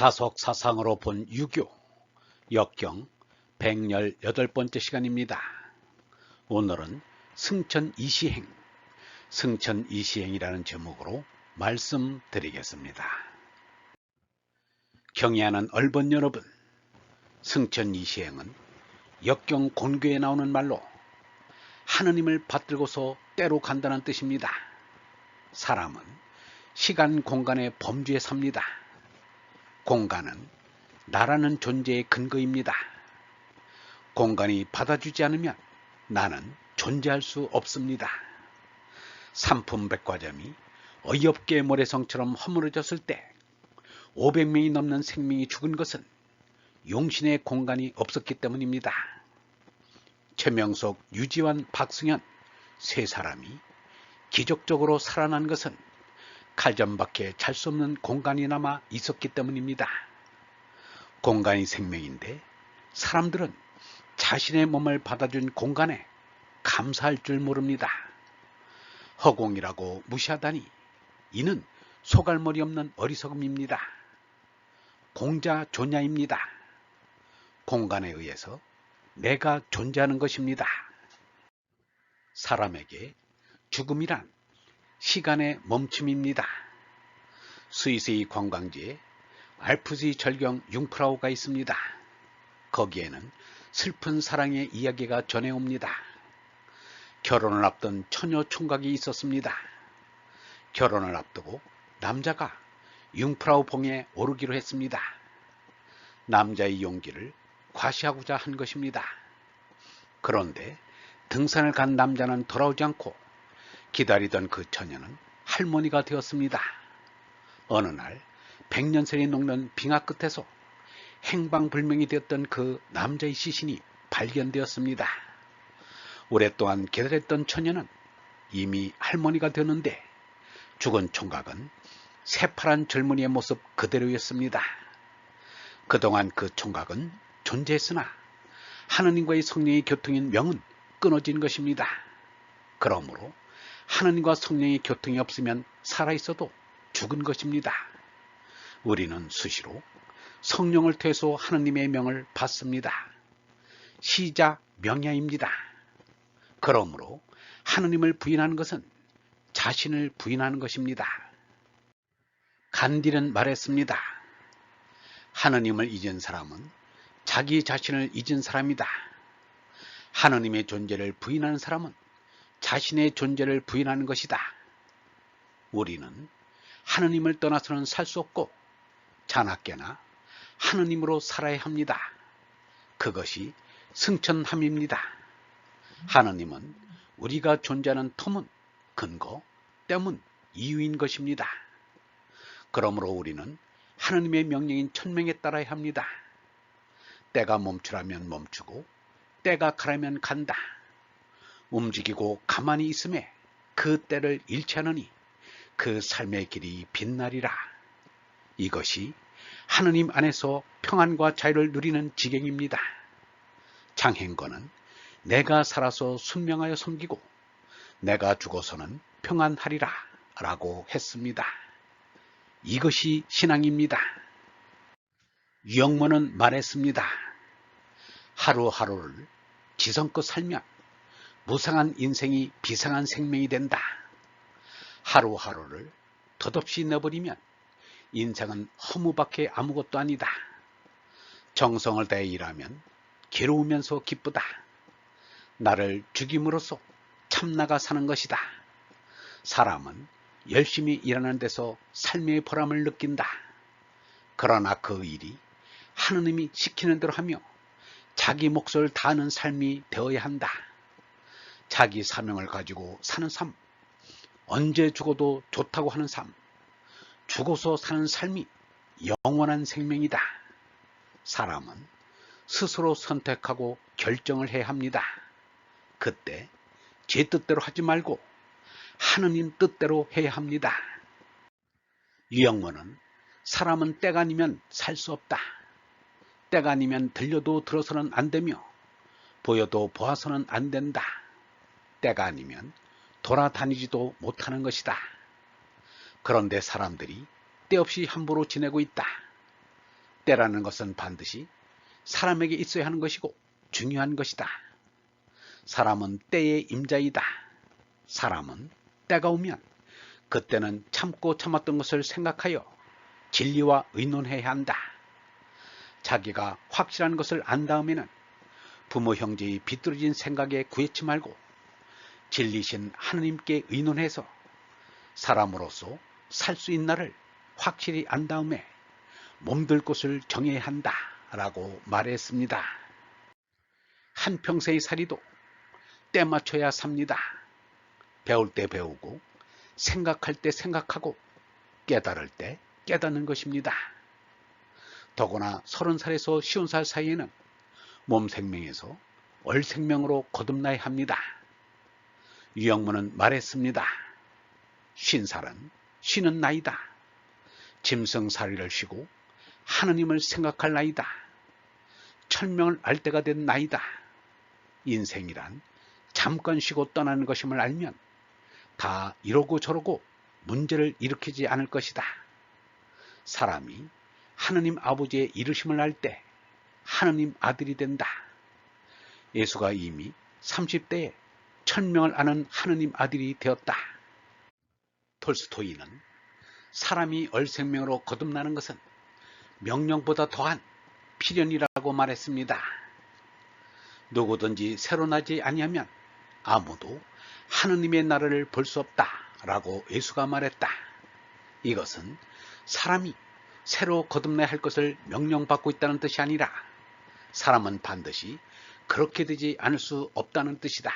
다속 사상으로 본 유교, 역경 118번째 시간입니다. 오늘은 승천이시행, 승천이시행이라는 제목으로 말씀드리겠습니다. 경애하는 얼번 여러분, 승천이시행은 역경 곤괴에 나오는 말로 하느님을 받들고서 때로 간다는 뜻입니다. 사람은 시간, 공간의 범주에 삽니다. 공간은 나라는 존재의 근거입니다. 공간이 받아주지 않으면 나는 존재할 수 없습니다. 삼품백화점이 어이없게 모래성처럼 허물어졌을 때 500명이 넘는 생명이 죽은 것은 용신의 공간이 없었기 때문입니다. 최명석, 유지환, 박승현 세 사람이 기적적으로 살아난 것은 칼전밖에 찰 수 없는 공간이 남아 있었기 때문입니다. 공간이 생명인데 사람들은 자신의 몸을 받아준 공간에 감사할 줄 모릅니다. 허공이라고 무시하다니 이는 소갈머리 없는 어리석음입니다. 공자존야입니다. 공간에 의해서 내가 존재하는 것입니다. 사람에게 죽음이란 시간의 멈춤입니다. 스위스의 관광지에 알프스 절경 융프라우가 있습니다. 거기에는 슬픈 사랑의 이야기가 전해옵니다. 결혼을 앞둔 처녀 총각이 있었습니다. 결혼을 앞두고 남자가 융프라우 봉에 오르기로 했습니다. 남자의 용기를 과시하고자 한 것입니다. 그런데 등산을 간 남자는 돌아오지 않고 기다리던 그 처녀는 할머니가 되었습니다. 어느 날 100년선이 녹는 빙하 끝에서 행방불명이 되었던 그 남자의 시신이 발견되었습니다. 오랫동안 기다렸던 처녀는 이미 할머니가 되었는데 죽은 총각은 새파란 젊은이의 모습 그대로였습니다. 그동안 그 총각은 존재했으나 하느님과의 성령의 교통인 명은 끊어진 것입니다. 그러므로 하느님과 성령의 교통이 없으면 살아있어도 죽은 것입니다. 우리는 수시로 성령을 통해서 하느님의 명을 받습니다. 시자 명야입니다. 그러므로 하느님을 부인하는 것은 자신을 부인하는 것입니다. 간디는 말했습니다. 하느님을 잊은 사람은 자기 자신을 잊은 사람이다. 하느님의 존재를 부인하는 사람은 자신의 존재를 부인하는 것이다. 우리는 하느님을 떠나서는 살 수 없고 자나깨나 하느님으로 살아야 합니다. 그것이 승천함입니다. 하느님은 우리가 존재하는 터문, 근거, 때문, 이유인 것입니다. 그러므로 우리는 하느님의 명령인 천명에 따라야 합니다. 때가 멈추라면 멈추고 때가 가라면 간다. 움직이고 가만히 있음에 그 때를 잃지 않으니 그 삶의 길이 빛나리라. 이것이 하느님 안에서 평안과 자유를 누리는 지경입니다. 장행거는 내가 살아서 순명하여 섬기고 내가 죽어서는 평안하리라 라고 했습니다. 이것이 신앙입니다. 유영모는 말했습니다. 하루하루를 지성껏 살면 무상한 인생이 비상한 생명이 된다. 하루하루를 덧없이 내버리면 인생은 허무밖에 아무것도 아니다. 정성을 다해 일하면 괴로우면서 기쁘다. 나를 죽임으로써 참나가 사는 것이다. 사람은 열심히 일하는 데서 삶의 보람을 느낀다. 그러나 그 일이 하느님이 시키는 대로 하며 자기 몫을 다하는 삶이 되어야 한다. 자기 사명을 가지고 사는 삶, 언제 죽어도 좋다고 하는 삶, 죽어서 사는 삶이 영원한 생명이다. 사람은 스스로 선택하고 결정을 해야 합니다. 그때 제 뜻대로 하지 말고 하느님 뜻대로 해야 합니다. 유영모는 사람은 때가 아니면 살 수 없다. 때가 아니면 들려도 들어서는 안 되며 보여도 보아서는 안 된다. 때가 아니면 돌아다니지도 못하는 것이다. 그런데 사람들이 때없이 함부로 지내고 있다. 때라는 것은 반드시 사람에게 있어야 하는 것이고 중요한 것이다. 사람은 때의 임자이다. 사람은 때가 오면 그때는 참고 참았던 것을 생각하여 진리와 의논해야 한다. 자기가 확실한 것을 안 다음에는 부모 형제의 비뚤어진 생각에 구애치 말고 진리신 하느님께 의논해서 사람으로서 살 수 있나를 확실히 안 다음에 몸들 곳을 정해야 한다 라고 말했습니다. 한평생의 살이도 때 맞춰야 삽니다. 배울 때 배우고 생각할 때 생각하고 깨달을 때 깨닫는 것입니다. 더구나 30살에서 50살 사이에는 몸 생명에서 얼 생명으로 거듭나야 합니다. 유영문은 말했습니다. 50살은 쉬는 나이다. 짐승살이를 쉬고 하느님을 생각할 나이다. 천명을 알 때가 된 나이다. 인생이란 잠깐 쉬고 떠나는 것임을 알면 다 이러고 저러고 문제를 일으키지 않을 것이다. 사람이 하느님 아버지의 이르심을 알 때 하느님 아들이 된다. 예수가 이미 30대에 천명을 아는 하느님 아들이 되었다. 톨스토이는 사람이 얼생명으로 거듭나는 것은 명령보다 더한 필연이라고 말했습니다. 누구든지 새로 나지 아니하면 아무도 하느님의 나라를 볼 수 없다 라고 예수가 말했다. 이것은 사람이 새로 거듭나야 할 것을 명령받고 있다는 뜻이 아니라 사람은 반드시 그렇게 되지 않을 수 없다는 뜻이다.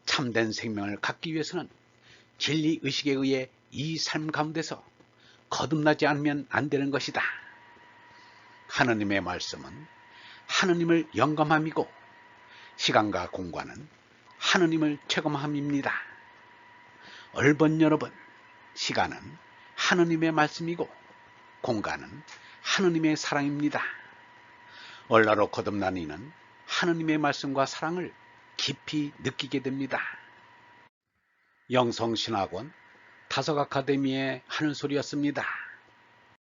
참된 생명을 갖기 위해서는 진리의식에 의해 이 삶 가운데서 거듭나지 않으면 안 되는 것이다. 하느님의 말씀은 하느님을 영감함이고 시간과 공간은 하느님을 체험함입니다. 얼번 여러분, 시간은 하느님의 말씀이고 공간은 하느님의 사랑입니다. 얼라로 거듭난 이는 하느님의 말씀과 사랑을 깊이 느끼게 됩니다. 영성신학원 다석아카데미의 하는 소리였습니다.